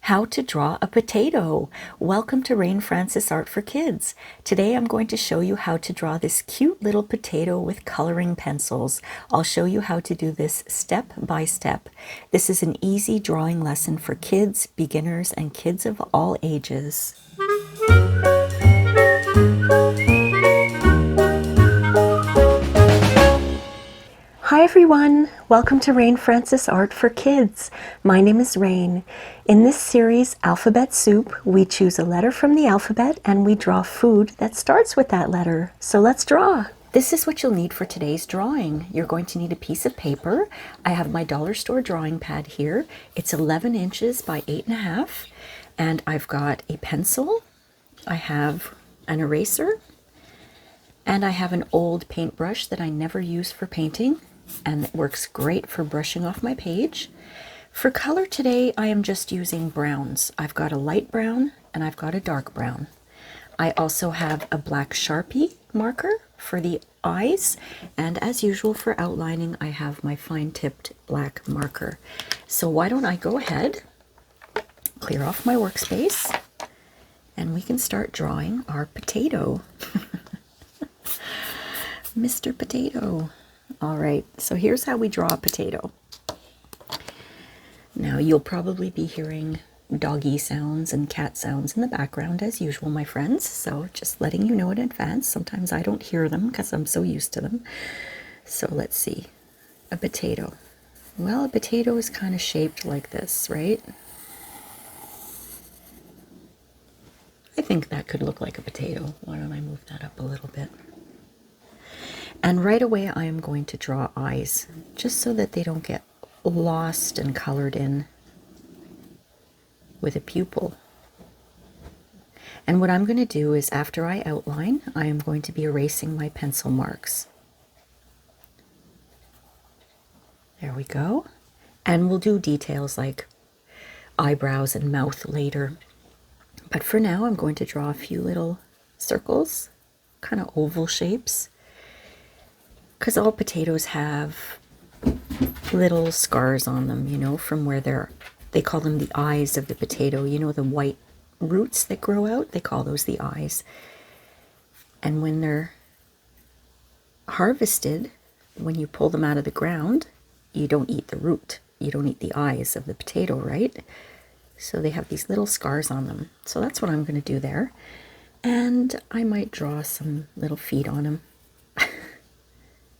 How to draw a potato. Welcome to Rain Francis Art for Kids. Today I'm going to show you how to draw this cute little potato with coloring pencils. I'll show you how to do this step by step. This is an easy drawing lesson for kids, beginners, and kids of all ages. Hi everyone, welcome to Rain Francis Art for Kids. My name is Rain. In this series, Alphabet Soup, we choose a letter from the alphabet and we draw food that starts with that letter. So let's draw. This is what you'll need for today's drawing. You're going to need a piece of paper. I have my dollar store drawing pad here. It's 11 inches by 8.5, and I've got a pencil. I have an eraser, and I have an old paintbrush that I never use for painting, and it works great for brushing off my page. For color today, I am just using browns. I've got a light brown and I've got a dark brown. I also have a black Sharpie marker for the eyes, and as usual for outlining, I have my fine-tipped black marker. So why don't I go ahead, clear off my workspace, and we can start drawing our potato. Mr. Potato. All right, so here's how we draw a potato. Now you'll probably be hearing doggy sounds and cat sounds in the background as usual, my friends. So just letting you know in advance, sometimes I don't hear them because I'm so used to them. So let's see, a potato. Well, a potato is kind of shaped like this, right? I think that could look like a potato. Why don't I move that up a little bit? And right away I am going to draw eyes, just so that they don't get lost and colored in with a pupil. And what I'm going to do is, after I outline, I am going to be erasing my pencil marks. There we go. And we'll do details like eyebrows and mouth later. But for now I'm going to draw a few little circles, kind of oval shapes, because all potatoes have little scars on them, you know, from where they call them the eyes of the potato. You know, the white roots that grow out, they call those the eyes. And when they're harvested, when you pull them out of the ground, you don't eat the root. You don't eat the eyes of the potato, right? So they have these little scars on them. So that's what I'm going to do there. And I might draw some little feet on them.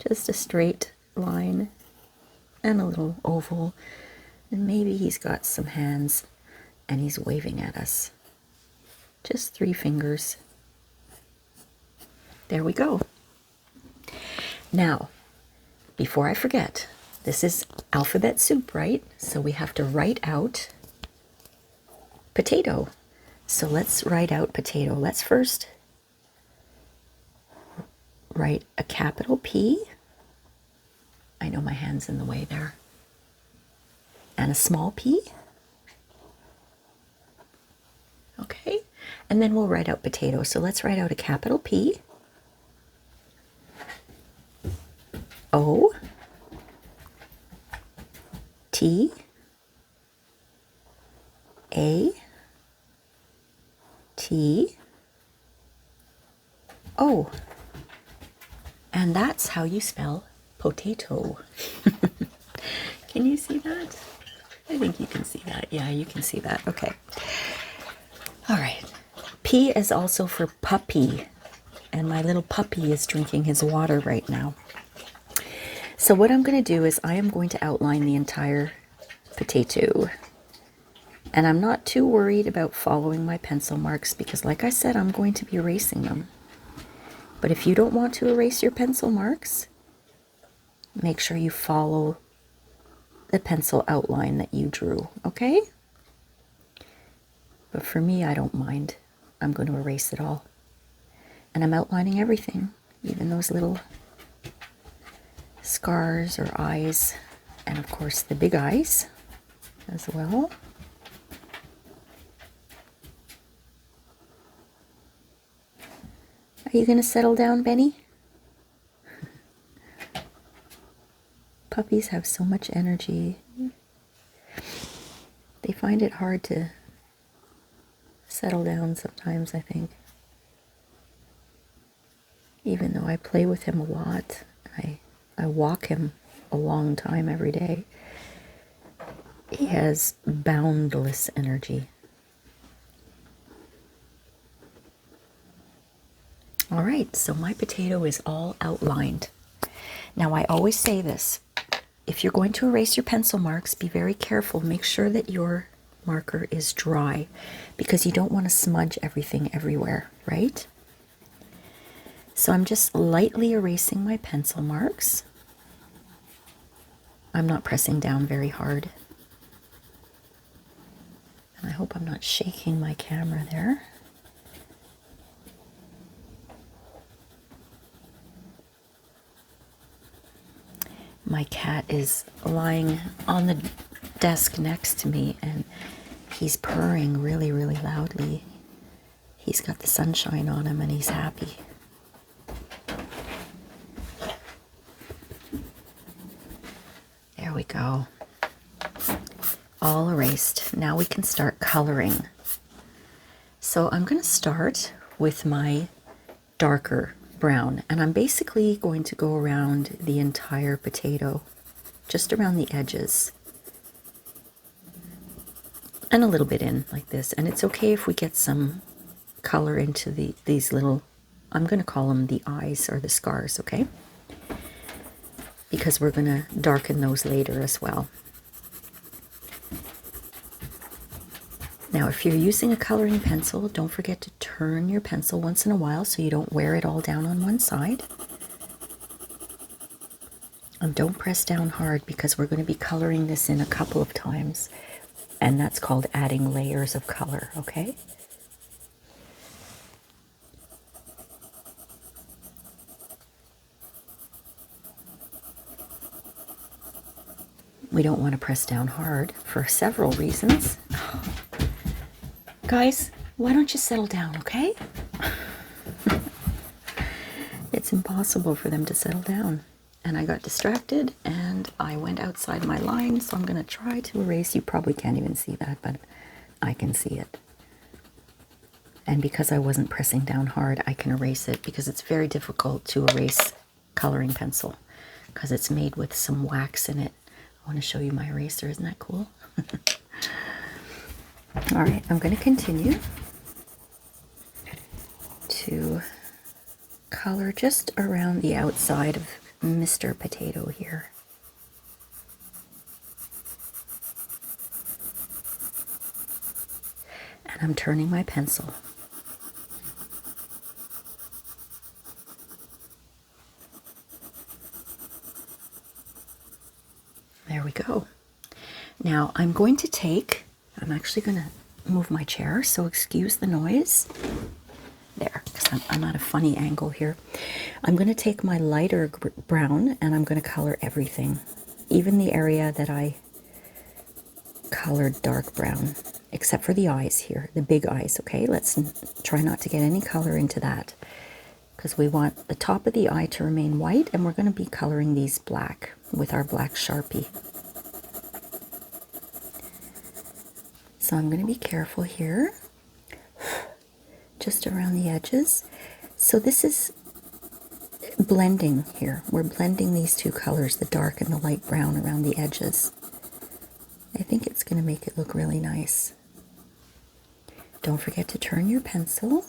Just a straight line and a little oval, and maybe he's got some hands and he's waving at us. Just 3 fingers. There we go. Now, before I forget, this is alphabet soup, right? So we have to write out potato. So let's write out potato. Let's first write a capital P. I know my hand's in the way there. And a small p. Okay, and then we'll write out potato. So let's write out a capital P, O, T, A, T, O. And that's how you spell potato. Can you see that? I think you can see that. Yeah, you can see that. Okay. All right. P is also for puppy. And my little puppy is drinking his water right now. So what I'm going to do is I am going to outline the entire potato. And I'm not too worried about following my pencil marks because, like I said, I'm going to be erasing them. But if you don't want to erase your pencil marks, make sure you follow the pencil outline that you drew, okay? But for me, I don't mind. I'm going to erase it all. And I'm outlining everything, even those little scars or eyes, and of course the big eyes as well. Are you going to settle down, Benny? Puppies have so much energy. They find it hard to settle down sometimes, I think. Even though I play with him a lot, I walk him a long time every day, he has boundless energy. All right, so my potato is all outlined. Now I always say this, if you're going to erase your pencil marks, be very careful. Make sure that your marker is dry because you don't want to smudge everything everywhere, right? So I'm just lightly erasing my pencil marks. I'm not pressing down very hard. And I hope I'm not shaking my camera there. My cat is lying on the desk next to me and he's purring really, really loudly. He's got the sunshine on him and he's happy. There we go. All erased. Now we can start coloring. So I'm going to start with my darker brown, and I'm basically going to go around the entire potato, just around the edges, and a little bit in like this. And it's okay if we get some color into these little, I'm going to call them the eyes or the scars, okay? Because we're going to darken those later as well. Now, if you're using a coloring pencil, don't forget to turn your pencil once in a while so you don't wear it all down on one side. And don't press down hard because we're going to be coloring this in a couple of times. And that's called adding layers of color, okay? We don't want to press down hard for several reasons. Guys, why don't you settle down, okay? It's impossible for them to settle down. And I got distracted and I went outside my line, so I'm going to try to erase. You probably can't even see that, but I can see it. And because I wasn't pressing down hard, I can erase it because it's very difficult to erase coloring pencil because it's made with some wax in it. I want to show you my eraser. Isn't that cool? All right, I'm going to continue to color just around the outside of Mr. Potato here. And I'm turning my pencil. There we go. Now I'm going to take, I'm actually going to move my chair, so excuse the noise. There, because I'm at a funny angle here. I'm going to take my lighter brown and I'm going to color everything, even the area that I colored dark brown, except for the eyes here, the big eyes, okay? Let's try not to get any color into that because we want the top of the eye to remain white, and we're going to be coloring these black with our black Sharpie. So I'm going to be careful here, just around the edges. So this is blending here. We're blending these two colors, the dark and the light brown, around the edges. I think it's going to make it look really nice. Don't forget to turn your pencil.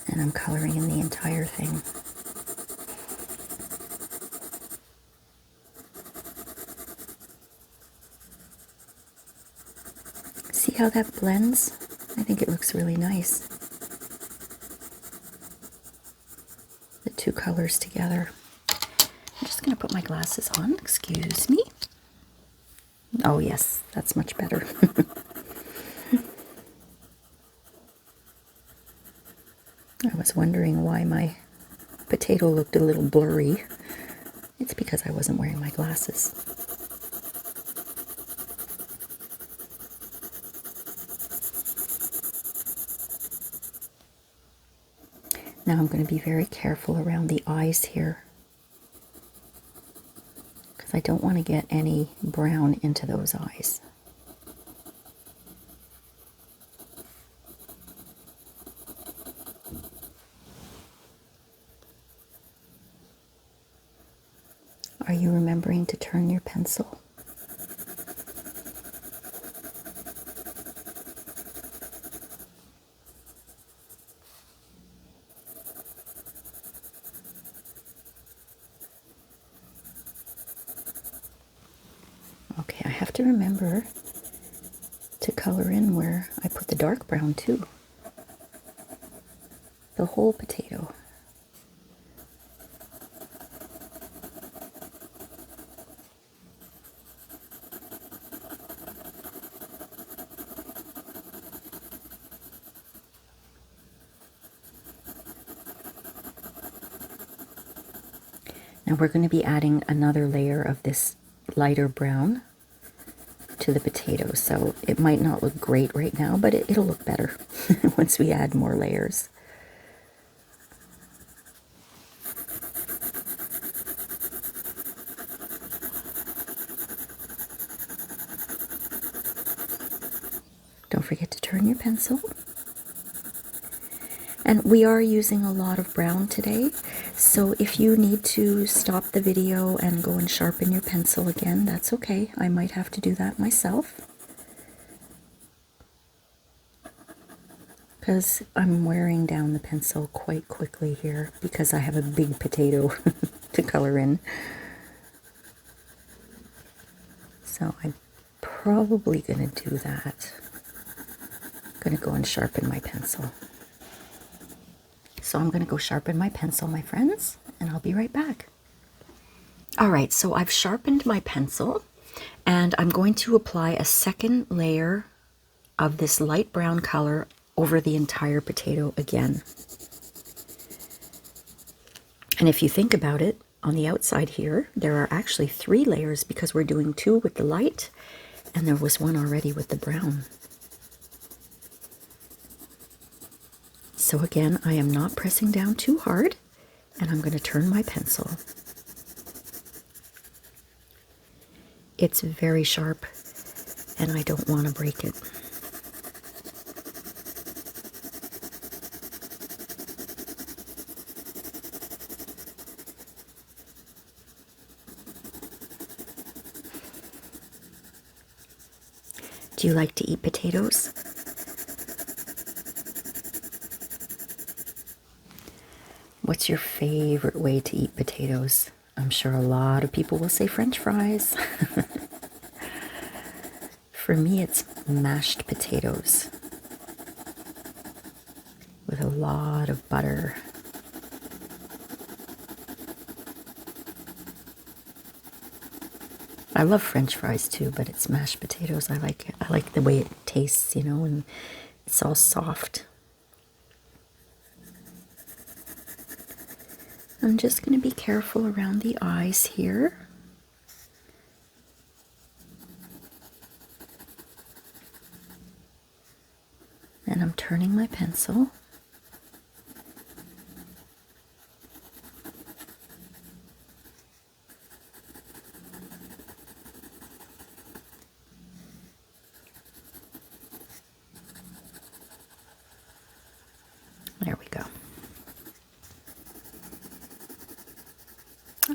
And I'm coloring in the entire thing. See how that blends? I think it looks really nice. The two colors together. I'm just going to put my glasses on. Excuse me. Oh yes, that's much better. I was wondering why my potato looked a little blurry. It's because I wasn't wearing my glasses. Now I'm going to be very careful around the eyes here, because I don't want to get any brown into those eyes. Are you remembering to turn your pencil? Okay, I have to remember to color in where I put the dark brown too. The whole potato. Now we're going to be adding another layer of this lighter brown to the potato, so it might not look great right now, but it'll look better once we add more layers. Don't forget to turn your pencil. And we are using a lot of brown today, so if you need to stop the video and go and sharpen your pencil again, that's okay. I might have to do that myself, because I'm wearing down the pencil quite quickly here because I have a big potato to color in. So I'm probably going to do that. I'm going to go and sharpen my pencil. So I'm going to go sharpen my pencil, my friends, and I'll be right back. All right, so I've sharpened my pencil, and I'm going to apply a second layer of this light brown color over the entire potato again. And if you think about it, on the outside here, there are actually 3 layers because we're doing 2 with the light, and there was 1 already with the brown. So again, I am not pressing down too hard, and I'm going to turn my pencil. It's very sharp, and I don't want to break it. Do you like to eat potatoes? What's your favorite way to eat potatoes? I'm sure a lot of people will say French fries. For me, it's mashed potatoes with a lot of butter. I love French fries too, but it's mashed potatoes. I like it. I like the way it tastes, you know, and it's all soft. I'm just going to be careful around the eyes here. And I'm turning my pencil. There we go.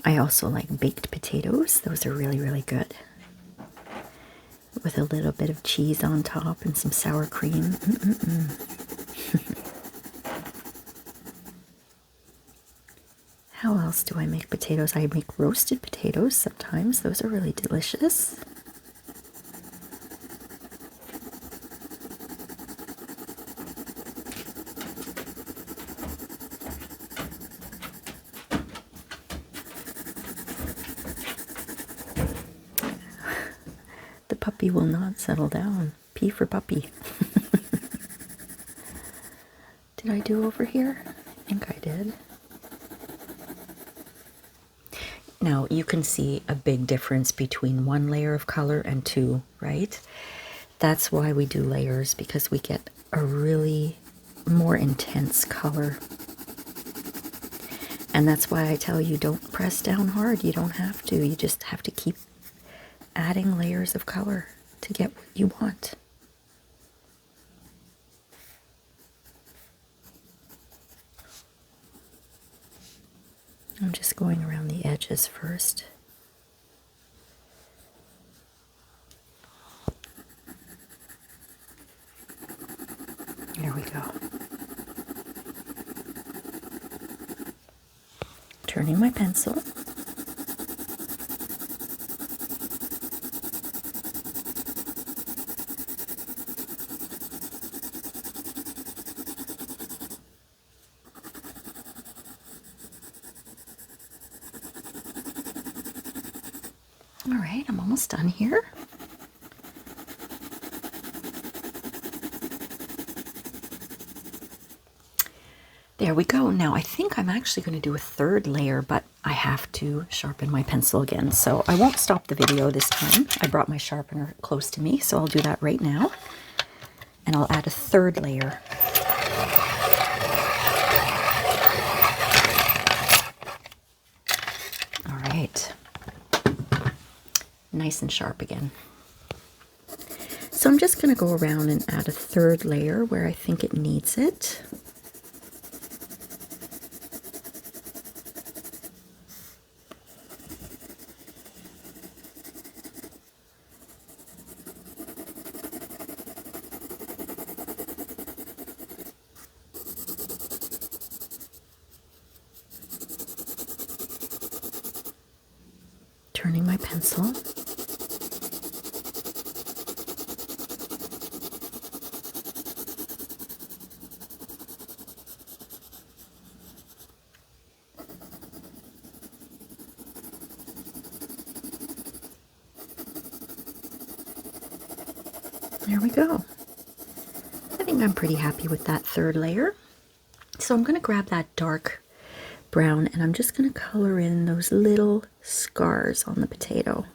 I also like baked potatoes. Those are really, really good. With a little bit of cheese on top and some sour cream. How else do I make potatoes? I make roasted potatoes sometimes. Those are really delicious. The puppy will not settle down. P for puppy. Did I do over here? I think I did. Now you can see a big difference between 1 layer of color and 2, right? That's why we do layers, because we get a really more intense color. And that's why I tell you, don't press down hard. You don't have to. You just have to keep adding layers of color to get what you want. I'm just going around the edges first. There we go. Turning my pencil. All right, I'm almost done here. There we go. Now I think I'm actually going to do a third layer, but I have to sharpen my pencil again. So I won't stop the video this time. I brought my sharpener close to me, so I'll do that right now. And I'll add a third layer. All right. Nice and sharp again. So I'm just going to go around and add a third layer where I think it needs it. Turning my pencil. There we go. I think I'm pretty happy with that third layer. So I'm going to grab that dark brown and I'm just going to color in those little scars on the potato.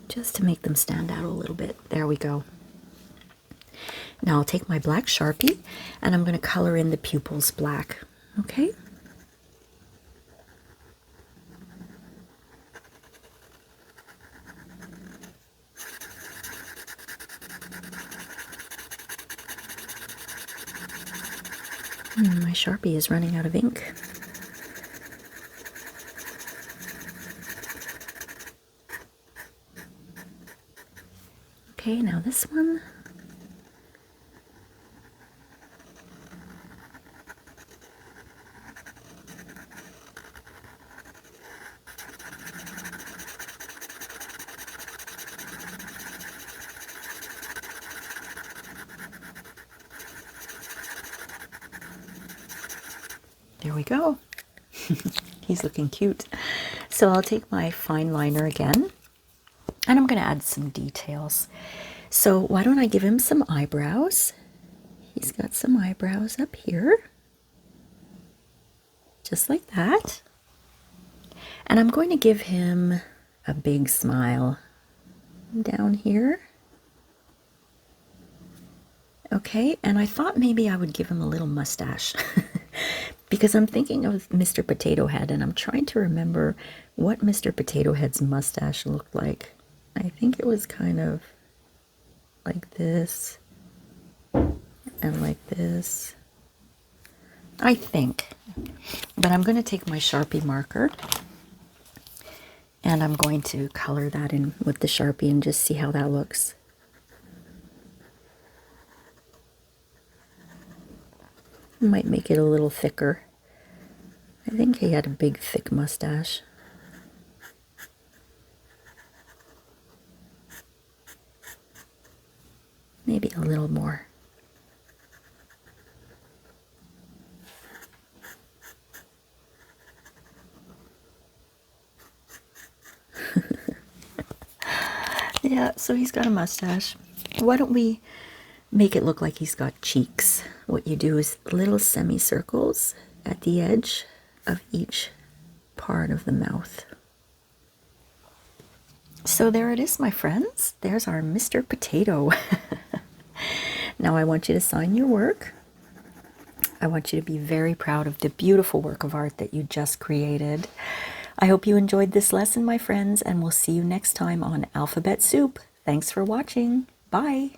Just to make them stand out a little bit. There we go. Now I'll take my black Sharpie and I'm going to color in the pupils black. Okay? My Sharpie is running out of ink. Okay, now this one. There we go. He's looking cute. So I'll take my fine liner again, and I'm going to add some details. So why don't I give him some eyebrows? He's got some eyebrows up here, just like that. And I'm going to give him a big smile down here. Okay, and I thought maybe I would give him a little mustache. Because I'm thinking of Mr. Potato Head, and I'm trying to remember what Mr. Potato Head's mustache looked like. I think it was kind of like this, and like this, I think. But I'm going to take my Sharpie marker, and I'm going to color that in with the Sharpie and just see how that looks. Might make it a little thicker. I think he had a big, thick mustache. Maybe a little more. Yeah, so he's got a mustache. Why don't we make it look like he's got cheeks? What you do is little semicircles at the edge of each part of the mouth. So there it is, my friends. There's our Mr. Potato. Now I want you to sign your work. I want you to be very proud of the beautiful work of art that you just created. I hope you enjoyed this lesson, my friends, and we'll see you next time on Alphabet Soup. Thanks for watching. Bye.